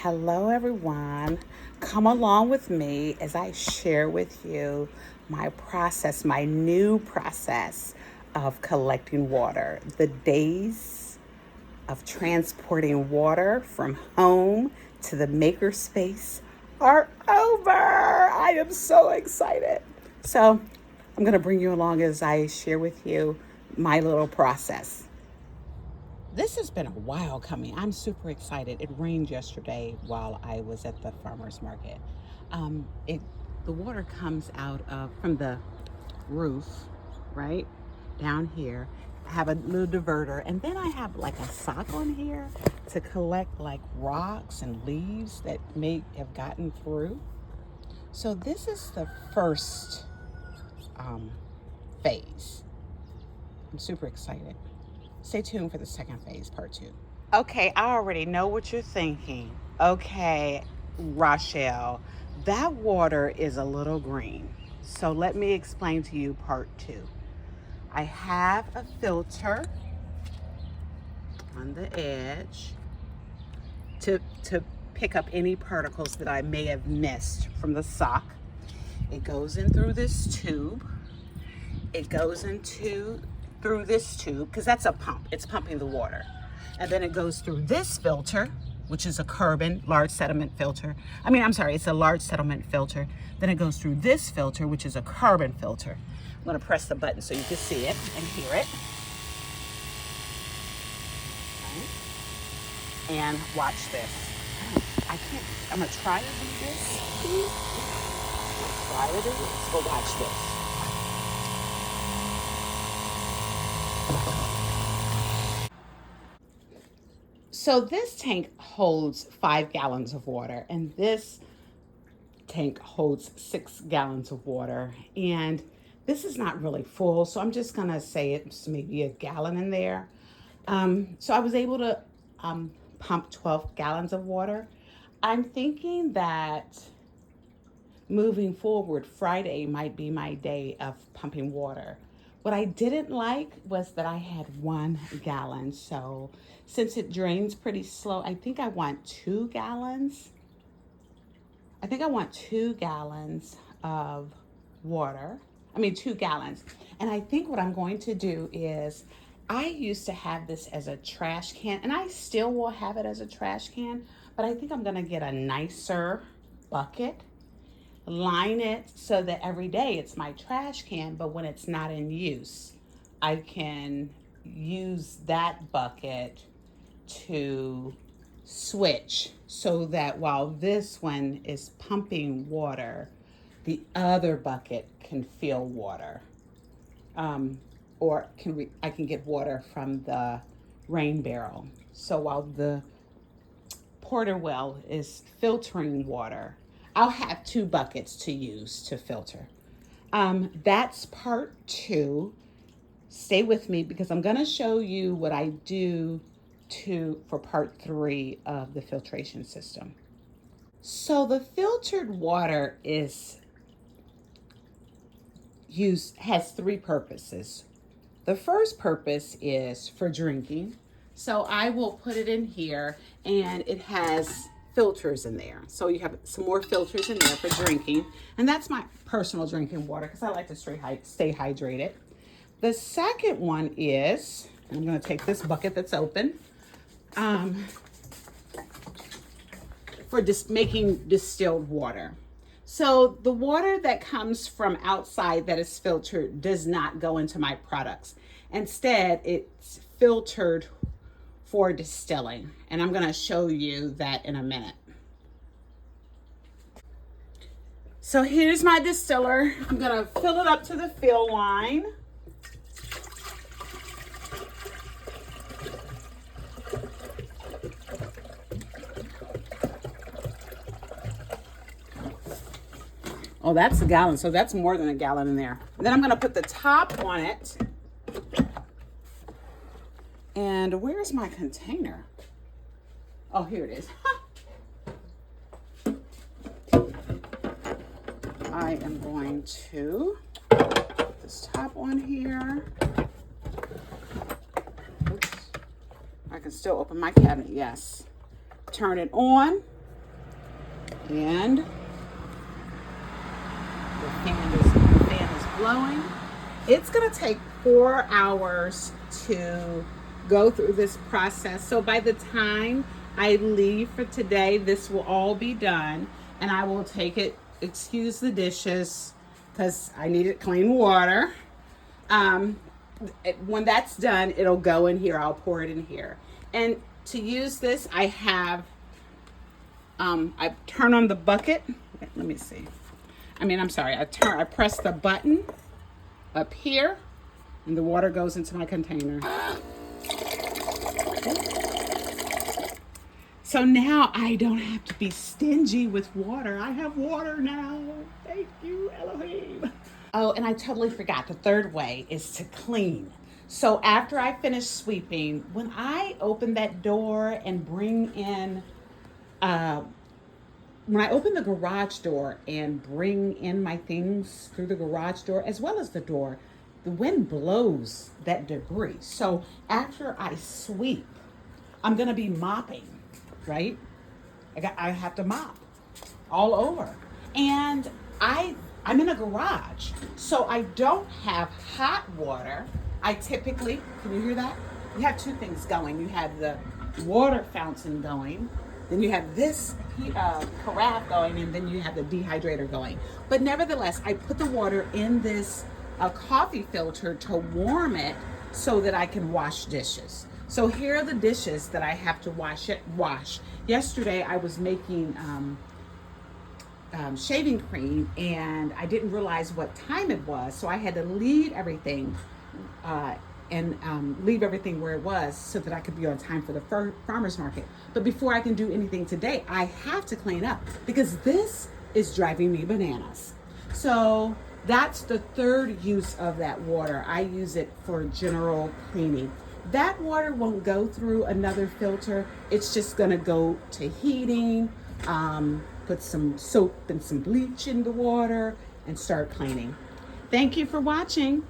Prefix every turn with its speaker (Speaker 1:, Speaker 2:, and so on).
Speaker 1: Hello, everyone. Come along with me as I share with you my process, my new process of collecting water. The days of transporting water from home to the makerspace are over. I am so excited. So, I'm going to bring you along as I share with you my little process. This has been a while coming. I'm super excited. It rained yesterday while I was at the farmer's market. It the water comes out of from the roof, right down here. I have a little diverter, and then I have like a sock on here to collect like rocks and leaves that may have gotten through. So this is the first um, phase. I'm super excited. Stay tuned for the second phase, part two. Okay, I already know what you're thinking. Okay, Rochelle, that water is a little green. So let me explain to you part two. I have a filter on the edge to pick up any particles that I may have missed from the sock. It goes in through this tube. It goes into through this tube because that's a pump. It's pumping the water. And then it goes through this filter, which is a carbon large sediment filter. It's a large sediment filter. Then it goes through this filter, which is a carbon filter. I'm gonna press the button so you can see it and hear it. Okay. And watch this. I'm gonna try to do this. Try to do this, but watch this. So this tank holds 5 gallons of water, and this tank holds 6 gallons of water. And this is not really full, so I'm just gonna say it's maybe a gallon in there. So I was able to pump 12 gallons of water. I'm thinking that moving forward, Friday might be my day of pumping water. What I didn't like was that I had 1 gallon. So since it drains pretty slow, I think I want 2 gallons. I think I want 2 gallons of water. 2 gallons. And I think what I'm going to do is I used to have this as a trash can, and I still will have it as a trash can, but I think I'm going to get a nicer bucket, line it so that every day it's my trash can, but when it's not in use, I can use that bucket to switch so that while this one is pumping water, the other bucket can fill water. I can get water from the rain barrel. So while the porter well is filtering water, I'll have 2 buckets to use to filter. That's part two. Stay with me because I'm going to show you what I do for part three of the filtration system. So the filtered water has 3 purposes. The first purpose is for drinking. So I will put it in here, and it has filters in there. So you have some more filters in there for drinking. And that's my personal drinking water because I like to stay hydrated. The second one is, I'm going to take this bucket that's open, for just making distilled water. So the water that comes from outside that is filtered does not go into my products. Instead, it's filtered for distilling. And I'm going to show you that in a minute. So here's my distiller. I'm going to fill it up to the fill line. Oh, that's a gallon. So that's more than a gallon in there. And then I'm going to put the top on it. And where's my container? Oh, here it is. I am going to put this top on here. Oops. I can still open my cabinet, yes. Turn it on. And the fan is blowing. It's gonna take 4 hours to go through this process. So by the time I leave for today, this will all be done, and I will take it, excuse the dishes, because I needed clean water. Um, when that's done, it'll go in here. I'll pour it in here. And to use this, I turn on the bucket. Let me see. I'm sorry. I press the button up here, and the water goes into my container. So now I don't have to be stingy with water. I have water now. Thank you, Elohim. Oh, and I totally forgot. The third way is to clean. So after I finish sweeping, when I open that door and bring in, uh, when I open the garage door and bring in my things through the garage door as well as the door, the wind blows that debris. So after I sweep, I'm gonna be mopping, right? I have to mop all over. And I'm in a garage, so I don't have hot water. I typically, can you hear that? You have two things going. You have the water fountain going, then you have this carafe going, and then you have the dehydrator going. But nevertheless, I put the water in this coffee filter to warm it so that I can wash dishes. So here are the dishes that I have to wash. Yesterday I was making shaving cream, and I didn't realize what time it was, so I had to leave everything and leave everything where it was so that I could be on time for the farmer's market. But before I can do anything today, I have to clean up because this is driving me bananas. So that's the third use of that water. I use it for general cleaning. That water won't go through another filter. It's just gonna go to heating, put some soap and some bleach in the water, and start cleaning. Thank you for watching.